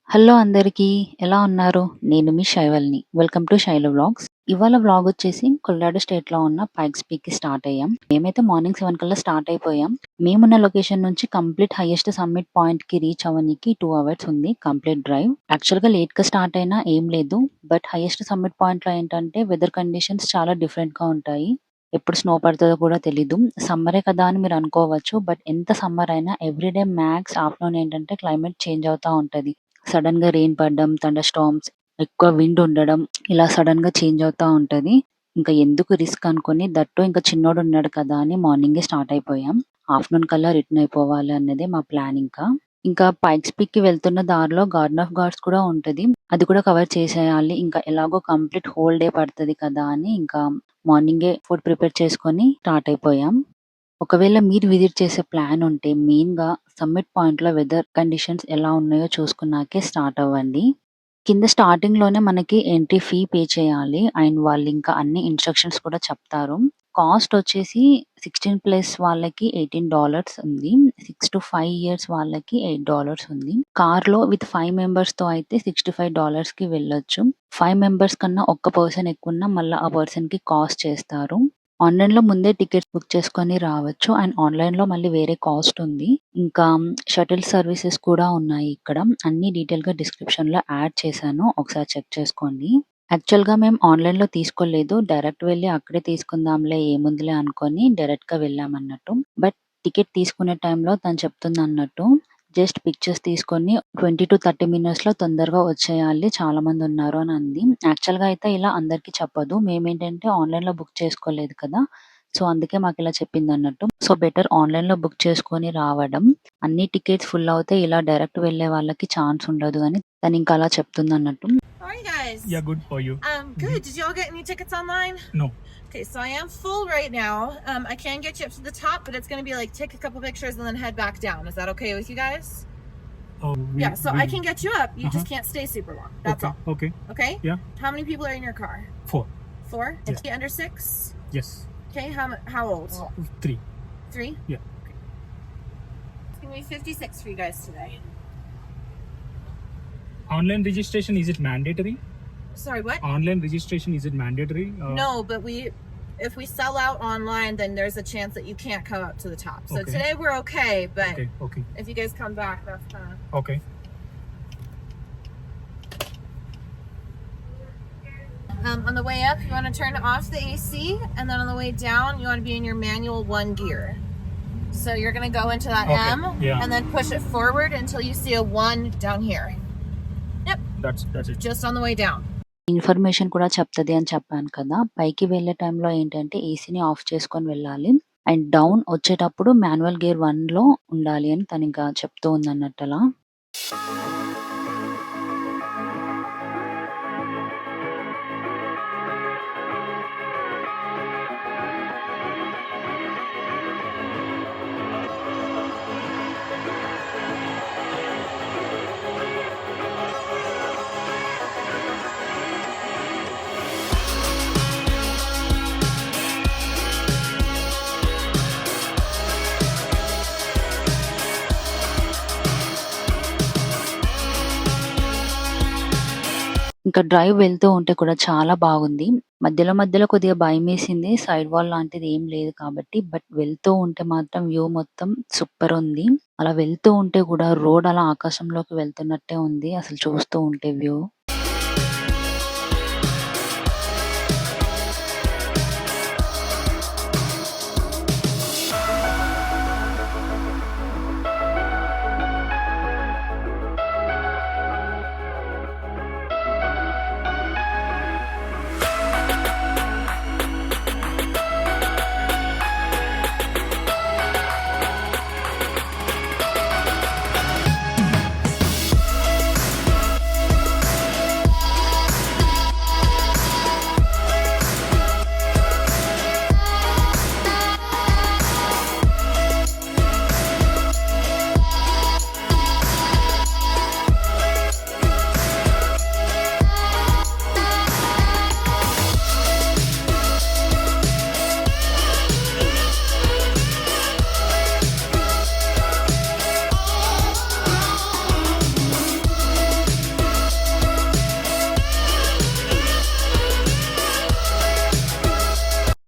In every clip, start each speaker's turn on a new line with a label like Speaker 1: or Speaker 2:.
Speaker 1: Hello అందరికీ. ఎలా ఉన్నారు? నేను మీ శైవల్ని. Welcome to Shailu vlogs. ఇవాళ వ్లాగ్ వచ్చేసి కొలరాడో స్టేట్‌లో ఉన్న పైక్స్ పీక్‌కి స్టార్ట్ అయ్యాం. మేమైతే మార్నింగ్ 7 కల్లా స్టార్ట్ అయిపోయాం. మేమున్న లొకేషన్ నుంచి కంప్లీట్ హైయెస్ట్ సమ్మిట్ పాయింట్‌కి రీచ్ అవ్వనీకి 2 అవర్స్ ఉంది కంప్లీట్ డ్రైవ్. యాక్చువల్‌గా లేట్‌గా స్టార్ట్ అయినా ఏం లేదు. బట్ హైయెస్ట్ సమ్మిట్ పాయింట్‌లో ఏంటంటే వెదర్ కండిషన్స్ చాలా డిఫరెంట్‌గా ఉంటాయి. ఎప్పుడు స్నో పడతదో కూడా తెలీదు. సమ్మరే కదా అని మీరు అనుకోవచ్చు. బట్ ఎంత సమ్మర్ అయినా ఎవ్రీడే మ్యాక్స్ ఆఫ్టర్‌నూన్ ఏంటంటే క్లైమేట్ చేంజ్ అవుతా ఉంటది. సడెన్‌గా రెయిన్ పడడం, థండర్ స్టార్మ్స్, ఎక్కువ విండ్ ఉండడం, ఇలా సడెన్‌గా చేంజ్ అవుతా ఉంటది. ఇంకా ఎందుకు రిస్క్ అనుకోని ఇంకా చిన్నోడున్నాడు కదా అని మార్నింగే స్టార్ట్ అయిపోయాం. ఆఫ్టర్‌నూన్ కల్లా రిటర్న్ అయిపోవాలి అన్నదే మా ప్లాన్ ఇంకా. ఇంకా పైక్స్ పీక్‌కి వెళ్తున్న దారిలో గార్డెన్ ఆఫ్ గాడ్స్ కూడా ఉంటది. అది కూడా కవర్ చేసేయాలి. ఇంకా ఎలాగో కంప్లీట్ హోల్ డే పడతది కదా అని ఇంకా మార్నింగే ఫుడ్ ప్రిపేర్ చేసుకొని స్టార్ట్ అయిపోయాం. ఒకవేళ మీరు విజిట్ చేసే ప్లాన్ ఉంటే మెయిన్‌గా సమ్మిట్ పాయింట్‌లో వెదర్ కండిషన్స్ ఎలా ఉన్నాయో చూసుకున్నాకే స్టార్ట్ అవ్వండి. కింద స్టార్టింగ్‌లోనే మనకి ఎంట్రీ ఫీ పే చేయాలి. అండ్ వాళ్ళింకా అన్ని ఇన్‌స్ట్రక్షన్స్ కూడా చెప్తారు. కాస్ట్ వచ్చేసి 16+ వాళ్ళకి $18 ఉంది. 6-5 ఇయర్స్ వాళ్ళకి $8 ఉంది. కార్‌లో విత్ 5 మెంబర్స్‌తో అయితే $65కి వెళ్ళొచ్చు. 5 మెంబర్స్ కన్నా ఒక్క పర్సన్ ఎక్కువున్నా మళ్ళా ఆ పర్సన్‌కి కాస్ట్ చేస్తారు. ఆన్‌లైన్‌లో ముందే టికెట్స్ బుక్ చేసుకొని రావచ్చు. అండ్ ఆన్‌లైన్‌లో మళ్ళీ వేరే కాస్ట్ ఉంది. ఇంకా షటిల్ సర్వీసెస్ కూడా ఉన్నాయి ఇక్కడ. అన్నీ డీటెయిల్‌గా డిస్క్రిప్షన్‌లో యాడ్ చేశాను. ఒకసారి చెక్ చేసుకోండి. యాక్చువల్‌గా మేము ఆన్‌లైన్‌లో తీసుకోలేదు. డైరెక్ట్ వెళ్లి అక్కడే తీసుకుందాంలే ఏముందిలే అనుకోని డైరెక్ట్‌గా వెళ్ళామన్నట్టు. బట్ టికెట్ తీసుకునే టైంలో తను చెప్తుందన్నట్టు జస్ట్ పిక్చర్స్ తీసుకొని 20-30 మినిట్స్‌లో తొందరగా వచ్చేయాలి. చాలా మందున్నారు అని అంది. యాక్చువల్‌గా అయితే ఇలా అందరికీ చెప్పదు. మేమేంటంటే ఆన్‌లైన్‌లో బుక్ చేసుకోలేదు కదా! సో, అందుకే మాకిలా చెప్పిందన్నట్టు. సో, బెటర్ ఆన్‌లైన్‌లో బుక్ చేసుకొని రావడం. అన్ని టికెట్స్ ఫుల్ అవుతే ఇలా డైరెక్ట్ వెళ్ళే వాళ్ళకి ఛాన్స్ ఉండదు అని తనింక అలా చెప్తుందన్నట్టు.
Speaker 2: How are you guys?
Speaker 3: Yeah, good for you.
Speaker 2: Good. Did y'all get any tickets online?
Speaker 3: No.
Speaker 2: Okay, so I am full right now. I can get you up to the top, but it's gonna be like take a couple pictures and then head back down. Is that okay with you guys?
Speaker 3: Oh,
Speaker 2: Yeah, so I can get you up. You just can't stay super long. That's
Speaker 3: okay.
Speaker 2: all.
Speaker 3: Okay.
Speaker 2: Okay?
Speaker 3: Yeah.
Speaker 2: How many people are in your car?
Speaker 3: 4.
Speaker 2: 4?
Speaker 3: Yeah.
Speaker 2: Is he under 6?
Speaker 3: Yes.
Speaker 2: Okay, how old?
Speaker 3: 3.
Speaker 2: 3?
Speaker 3: Yeah.
Speaker 2: Okay. It's gonna be 56 for you guys today.
Speaker 3: Online registration, is it mandatory?
Speaker 2: Sorry, what?
Speaker 3: Online registration, is it mandatory?
Speaker 2: No, but if we sell out online, then there's a chance that you can't come up to the top. So
Speaker 3: Okay.
Speaker 2: today we're okay, but
Speaker 3: Okay.
Speaker 2: if you guys come back, that's kind of...
Speaker 3: Okay.
Speaker 2: On the way up, you want to turn off the AC, and then on the way down, you want to be in your manual 1 gear. So you're going to go into that
Speaker 3: Okay.
Speaker 2: M,
Speaker 3: Yeah.
Speaker 2: and then push it forward until you see a 1 down here. Yep,
Speaker 3: That's it.
Speaker 2: just on the way down.
Speaker 1: Information కూడా చెప్తది అని చెప్పాను కదా! పైకి వెళ్ళే టైంలో ఏంటంటే ఏసీని of చేసుకొని వెళ్ళాలి. అండ్ డౌన్ వచ్చేటప్పుడు మాన్యువల్ గేర్ 1లో ఉండాలి అని తనింకా చెప్తూ ఉందన్నట్టలా. ఇంకా డ్రైవ్ వెళ్తూ ఉంటే కూడా చాలా బాగుంది. మధ్యలో కొద్దిగా భయమేసింది. సైడ్ వాల్ లాంటిది ఏం లేదు కాబట్టి. బట్ వెళ్తూ ఉంటే మాత్రం వ్యూ మొత్తం సూపరుంది. అలా వెళ్తూ ఉంటే కూడా రోడ్ అలా ఆకాశంలోకి వెళ్తున్నట్టే ఉంది. అసలు చూస్తూ ఉంటే వ్యూ.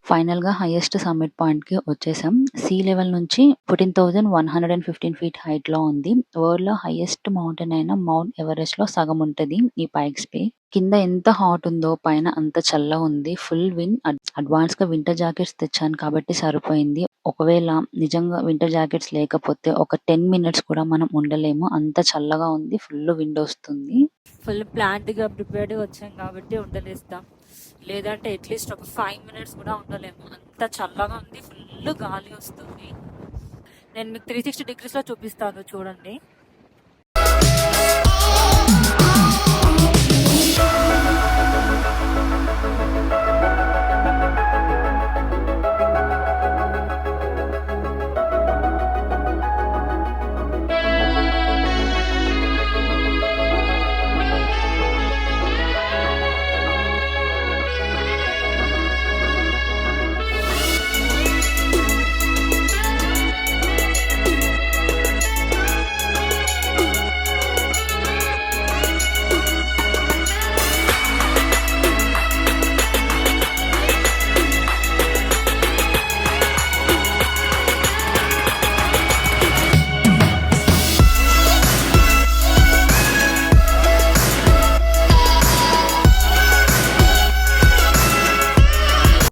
Speaker 1: ఫైనల్‌గా హైయెస్ట్ సమ్మిట్ పాయింట్‌కి వచ్చేసాం. సీ లెవెల్ నుంచి 14,115 ఫీట్ హైట్‌లో ఉంది. వరల్డ్‌లో హైయెస్ట్ మౌంటైన్ అయిన మౌంట్ ఎవరెస్ట్‌లో సగం ఉంటది ఈ పైక్స్ పీక్. కింద ఎంత హాట్ ఉందో పైన అంత చల్లగుంది. Full wind. అడ్వాన్స్‌గా వింటర్ జాకెట్స్ తెచ్చాను కాబట్టి సరిపోయింది. ఒకవేళ నిజంగా వింటర్ జాకెట్స్ లేకపోతే ఒక 10 మినిట్స్ కూడా మనం ఉండలేము. అంత చల్లగా ఉంది. ఫుల్ విండ్ వస్తుంది.
Speaker 4: ఫుల్ ప్లాన్డ్‌గా ప్రిపేర్డ్‌గా వచ్చాం కాబట్టి ఉండలేస్తాం. లేదంటే అట్లీస్ట్ ఒక 5 మినిట్స్ కూడా ఉండలేము. అంత చల్లగా ఉంది. ఫుల్ గాలి వస్తుంది. నేను మీకు 360 డిగ్రీస్‌లో చూపిస్తాను చూడండి.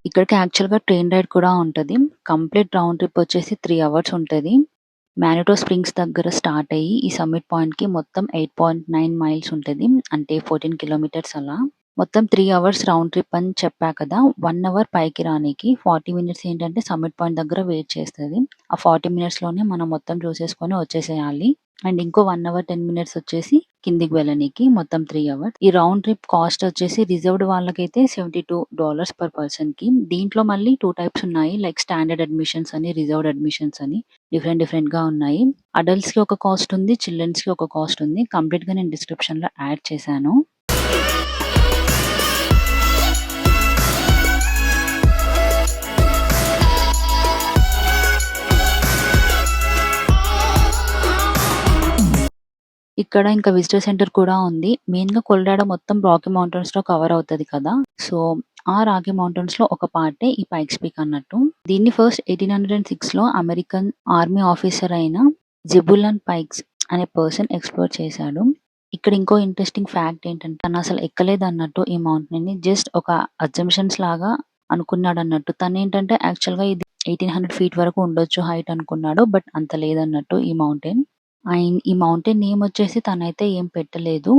Speaker 1: ఇక్కడికి యాక్చువల్‌గా ట్రైన్ రైడ్ కూడా ఉంటది. కంప్లీట్ రౌండ్ ట్రిప్ వచ్చేసి 3 అవర్స్ ఉంటది. మానిటో స్ప్రింగ్స్ దగ్గర స్టార్ట్ అయ్యి ఈ సమ్మిట్ పాయింట్‌కి మొత్తం 8.9 మైల్స్ ఉంటది. అంటే 14 కిలోమీటర్స్ అలా. మొత్తం 3 అవర్స్ రౌండ్ ట్రిప్ అని చెప్పా కదా! 1 అవర్ పైకి రానీకి 40 మినిట్స్ ఏంటంటే సమ్మిట్ పాయింట్ దగ్గర వెయిట్ చేస్తది. ఆ 40 మినిట్స్‌లోనే మనం మొత్తం చూసేసుకొని వచ్చేసేయాలి. అండ్ ఇంకో 1 అవర్ 10 మినిట్స్ వచ్చేసి కిందికి వెళ్ళనీకి మొత్తం 3 అవర్స్. ఈ రౌండ్ ట్రిప్ కాస్ట్ వచ్చేసి రిజర్వ్డ్ వాళ్ళకైతే $72 పర్ పర్సన్‌కి. దీంట్లో మళ్ళీ 2 టైప్స్ ఉన్నాయి. లైక్ స్టాండర్డ్ అడ్మిషన్స్ అని, రిజర్వ్డ్ అడ్మిషన్స్ అని డిఫరెంట్‌గా ఉన్నాయి. అడల్ట్స్‌కి ఒక కాస్ట్ ఉంది. చిల్డ్రన్స్‌కి ఒక కాస్ట్ ఉంది. కంప్లీట్‌గా నేను డిస్క్రిప్షన్‌లో యాడ్ చేశాను. ఇక్కడ ఇంకా విజిటర్ సెంటర్ కూడా ఉంది. మెయిన్‌గా కొలరాడో మొత్తం రాకీ మౌంటైన్స్‌లో కవర్ అవుతది కదా! సో, ఆ రాకీ మౌంటైన్స్‌లో ఒక పార్టే ఈ పైక్స్ పీక్ అన్నట్టు. దీన్ని ఫస్ట్ 1806లో అమెరికన్ ఆర్మీ ఆఫీసర్ అయిన జెబులన్ పైక్స్ అనే పర్సన్ ఎక్స్‌ప్లోర్ చేశాడు. ఇక్కడ ఇంకో ఇంట్రెస్టింగ్ ఫ్యాక్ట్ ఏంటంటే తనసలు ఎక్కలేదన్నట్టు ఈ మౌంటైన్‌ని. జస్ట్ ఒక అజంప్షన్స్ లాగా అనుకున్నాడన్నట్టు. తనేంటంటే యాక్చువల్‌గా ఇది 1800 ఫీట్ వరకు ఉండొచ్చు హైట్ అనుకున్నాడు. బట్ అంత లేదన్నట్టు ఈ మౌంటైన్. అండ్ ఈ మౌంటైన్ నేమ్ వచ్చేసి తనైతే ఏం పెట్టలేదు.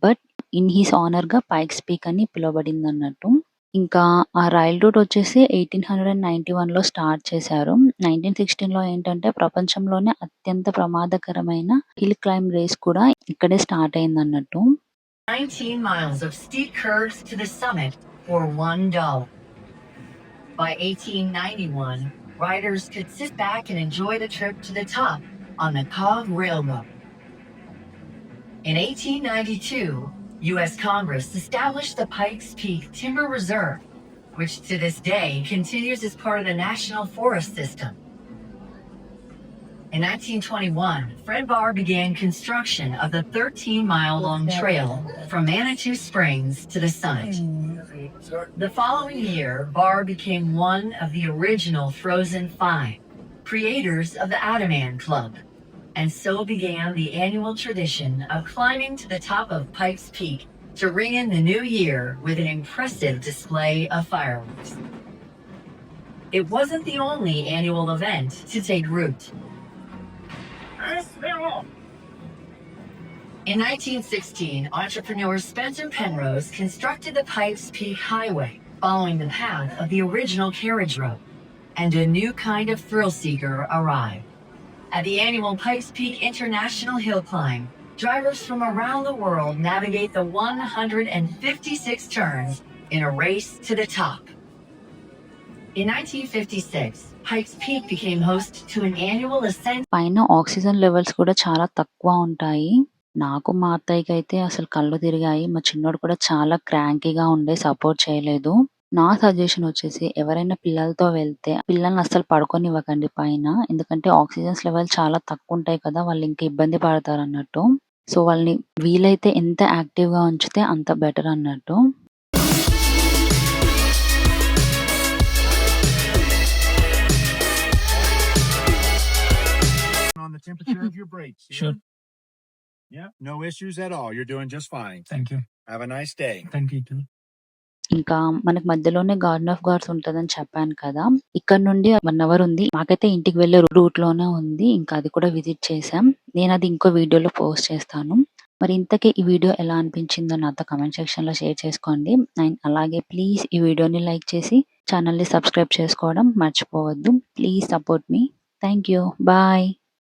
Speaker 1: బట్ ఇన్ హిస్ ఆనర్‌గా పైక్స్ పీక్ అని పిలువబడిందన్నట్టు. ఇంకా ఆ రైల్ రూట్ వచ్చేసి 1891లో స్టార్ట్ చేశారు. 1916లో ఏంటంటే ప్రపంచంలోనే అత్యంత ప్రమాదకరమైన హిల్ క్లైంబ్ రేస్ కూడా ఇక్కడే start అయిందన్నట్టు.
Speaker 5: 19 miles of steep curves to the summit for $1. By 1891, riders could sit back and enjoy the trip to the top on the Cog Railroad. In 1892, U.S. Congress established the Pikes Peak Timber Reserve, which to this day continues as part of the National Forest System. In 1921, Fred Barr began construction of the 13-mile-long trail from Manitou Springs to the summit. The following year, Barr became one of the original Frozen Five, creators of the Ataman Club, and so began the annual tradition of climbing to the top of Pikes Peak to ring in the new year with an impressive display of fireworks. It wasn't the only annual event to take root. In 1916, entrepreneur Spencer Penrose constructed the Pikes Peak Highway, following the path of the original carriage road, and a new kind of thrill seeker arrived. At the annual Pikes Peak International Hill Climb, drivers from around the world navigate the 156 turns in a race to the top. In 1956, Pikes Peak became host to an annual ascent.
Speaker 1: పైన oxygen levels కూడా చాలా తక్కువ ఉంటాయి. నాకు మా అత్తయ్యకైతే అసలు కళ్ళు తిరిగాయి. మా చిన్నోడు కూడా చాలా క్రాంకీగా ఉండే సపోర్ట్ చేయలేదు. నా సజెషన్ వచ్చేసి ఎవరైనా పిల్లలతో వెళ్తే పిల్లల్ని అస్సలు పడుకోనివ్వకండి పైన. ఎందుకంటే ఆక్సిజన్స్ లెవెల్ చాలా తక్కువ ఉంటాయి కదా! వాళ్ళు ఇంకా ఇబ్బంది పడతారు అన్నట్టు. సో వాళ్ళని వీలైతే ఎంత యాక్టివ్‌గా ఉంచితే అంత బెటర్ అన్నట్టు.
Speaker 6: temperature of your brakes.
Speaker 3: Sure.
Speaker 6: Yeah, no issues at all. You're doing just fine.
Speaker 3: Thank you.
Speaker 6: Have a nice day.
Speaker 3: Thank you too.
Speaker 1: ఇంకా మనకు మధ్యలోనే గార్డెన్ ఆఫ్ గాడ్స్ ఉంటదని చెప్పాను కదా! ఇక్కడ నుండి 1 అవర్ ఉంది. మాకైతే ఇంటికి వెళ్ళే రూట్‌లోనే ఉంది. ఇంకా అది కూడా విజిట్ చేసాం. నేనది ఇంకో వీడియోలో పోస్ట్ చేస్తాను. మరి ఇంతకీ ఈ వీడియో ఎలా అనిపించిందో నాతో కామెంట్ సెక్షన్‌లో షేర్ చేసుకోండి. అండ్ అలాగే ప్లీజ్ ఈ వీడియోని లైక్ చేసి ఛానెల్‌ని సబ్స్క్రైబ్ చేసుకోవడం మర్చిపోవద్దు. Please support me. Thank you. Bye.